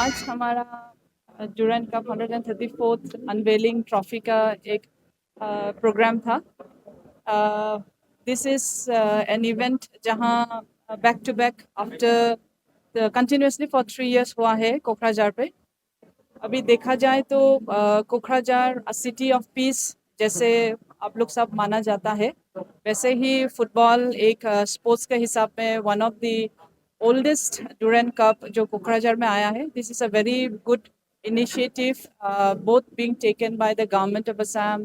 आज हमारा Durand cup 134th unveiling trophy का एक प्रोग्राम था। दिस इज एन इवेंट जहां back to back after continuously for 3 years हुआ है कोकराझार पे। अभी देखा जाए तो कोकराझार सिटी ऑफ पीस जैसे आप लोग सब माना जाता है, वैसे ही फुटबॉल एक स्पोर्ट्स के हिसाब में one of the oldest Durand cup जो कोकराझार में आया है। This is a very good initiative both being taken by the government of Assam,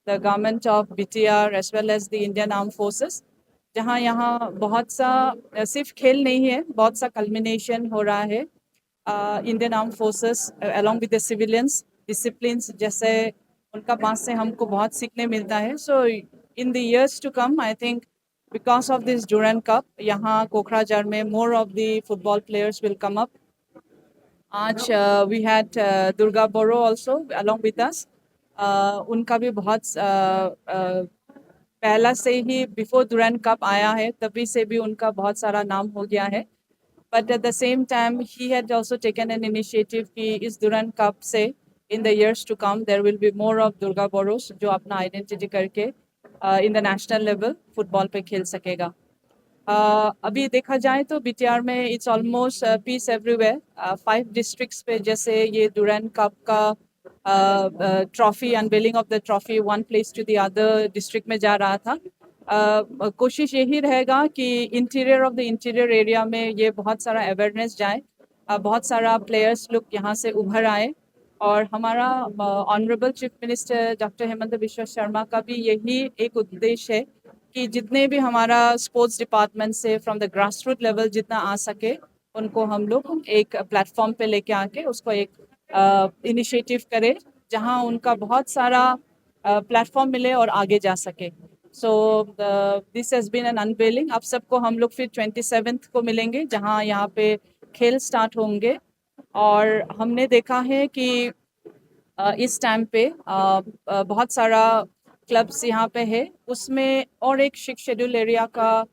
the government of BTR as well as the Indian Armed Forces, जहाँ यहाँ बहुत सा सिर्फ खेल नहीं है, बहुत सा कल्मिनेशन हो रहा है Indian arm forces along with the civilians disciplines जैसे उनका पास से हमको बहुत सीखने मिलता है। So in the years to come I think because of this Durand cup यहाँ कोकराझार में more of the football players will come up. आज we had Durga Boro also along with us. उनका भी बहुत पहला से ही बिफोर डुरंड कप आया है तभी से भी उनका बहुत सारा नाम हो गया है। But at the same time, he had also taken an initiative कि इस डुरंड कप से in the years to come there will be more of Durga Boros जो अपना आइडेंटिटी करके in the national level football पे खेल सकेगा। अभी देखा जाए तो बीटीआर में it's almost peace everywhere. 5 districts पे जैसे ये डुरंड कप का trophy unveiling of the trophy one place to the other district में जा रहा था। कोशिश यही रहेगा कि interior of the interior area में ये बहुत सारा अवेयरनेस जाए, बहुत सारा प्लेयर्स लोग यहाँ से उभर आए। और हमारा honourable chief minister doctor Hemant Bishwa Sharma का भी यही एक उद्देश्य है कि जितने भी हमारा स्पोर्ट्स डिपार्टमेंट से from the grass root level जितना आ सके उनको हम लोग एक प्लेटफॉर्म पे लेके आके उसको एक इनिशिएटिव करें जहां उनका बहुत सारा प्लेटफॉर्म मिले और आगे जा सके। So this has been an unveiling. अब सबको हम लोग फिर 27th को मिलेंगे जहां यहाँ पे खेल स्टार्ट होंगे। और हमने देखा है कि इस टाइम पे बहुत सारा क्लब्स यहाँ पे है, उसमें और एक सिक्स शेड्यूल एरिया का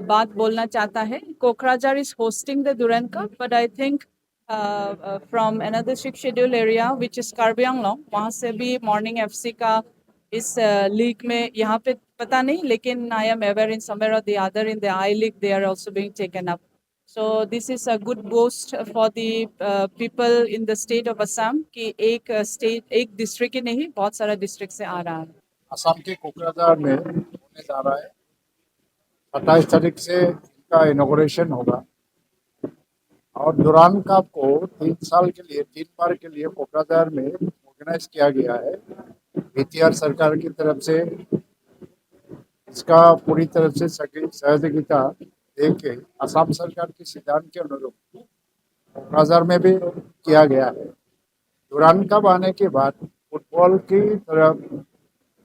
बात बोलना चाहता है। Kokrajhar is hosting the Durand cup but I think from another six schedule area which is Karbi Anglong, वहाँ से भी मॉर्निंग एफसी का इस लीग में यहाँ पे पता नहीं, लेकिन I am aware in somewhere और the other in the I league they are also being taken up. So this is a good boost for the people in the state of Assam कि एक state एक district ही नहीं बहुत सारा district से आ रहा है। असम के कोकराझार में होने जा रहा है। 27 तारीख से इनका इनॉग्रेशन होगा और डुरंड कप को 3 बार के लिए कोकराझार में ऑर्गेनाइज किया गया है। बीटीआर सरकार की तरफ से इसका पूरी तरफ से सहयोगिता देके असम सरकार के सिद्धांत के अनुरूप कोकराझार में भी किया गया है। डुरंड कप आने के बाद फुटबॉल की तरफ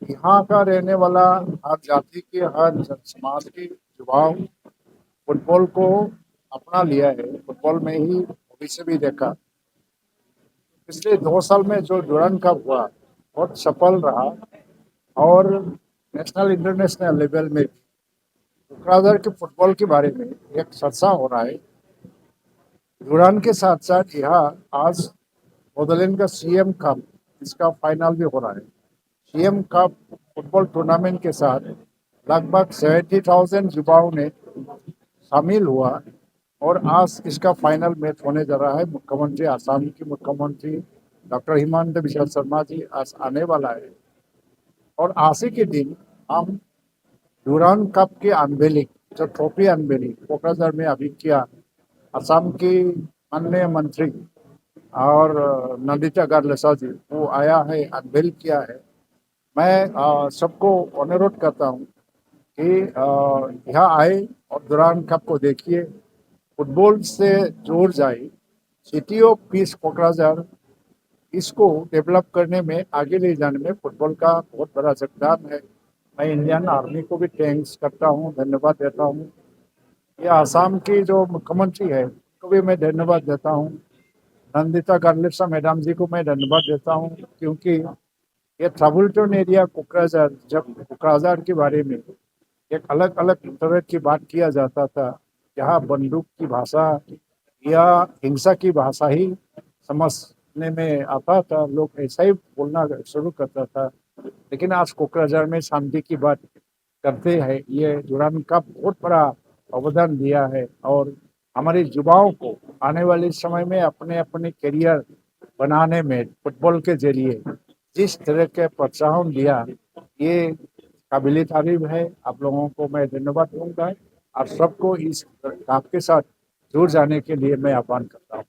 यहाँ का रहने वाला हर जाति के हर समाज के युवाओं फुटबॉल को अपना लिया है। फुटबॉल में ही भविष्य भी देखा। पिछले 2 साल में जो डुरंड कप हुआ बहुत सफल रहा और नेशनल इंटरनेशनल लेवल में कोकराझार के फुटबॉल के बारे में एक चर्चा हो रहा है। डुरंड के साथ साथ यहाँ आज बोडोलैंड का सीएम कप इसका फाइनल भी हो रहा है। सीएम कप फुटबॉल टूर्नामेंट के साथ लगभग 70,000 युवाओं ने शामिल हुआ और आज इसका फाइनल मैच होने जा रहा है। मुख्यमंत्री आसाम के मुख्यमंत्री डॉक्टर हेमंत बिश्वा शर्मा जी आज आने वाला है और आज ही के दिन हम डुरंड कप की अनवेलिंग जो ट्रॉफी अनवेलिंग कोकराझार में अभी किया। असम की माननीय मंत्री और नंदिता गारलेसा जी वो आया है, अनवेल किया है। मैं सबको अनुरोध करता हूँ कि यहाँ आए और डुरंड कप को देखिए, फुटबॉल से जोड़ जाए। सिटी ऑफ पीस कोकराझार इसको डेवलप करने में आगे ले जाने में फुटबॉल का बहुत बड़ा योगदान है। मैं इंडियन आर्मी को भी थैंक्स करता हूँ, धन्यवाद देता हूँ। ये आसाम की जो मुख्यमंत्री है उनको भी मैं धन्यवाद देता हूँ। नंदिता गारलेसा मैडम जी को मैं धन्यवाद देता हूँ क्योंकि ये ट्रबलटोन एरिया कोकराझार, जब कोकराझार के बारे में एक अलग अलग तरह की बात किया जाता था, यहाँ बंदूक की भाषा या हिंसा की भाषा ही समझने में आता था, लोग ऐसा ही बोलना शुरू करता था। लेकिन आज कोकराझार में शांति की बात करते हैं। ये डुरांड कप बहुत बड़ा अवदान दिया है और हमारे युवाओं को आने वाले समय में अपने अपने करियर बनाने में फुटबॉल के जरिए जिस तरह के प्रोत्साहन दिया, ये काबिले तारीफ है। आप लोगों को मैं धन्यवाद दूंगा। आप सबको इस कप के साथ जुड़ जाने के लिए मैं आह्वान करता हूँ।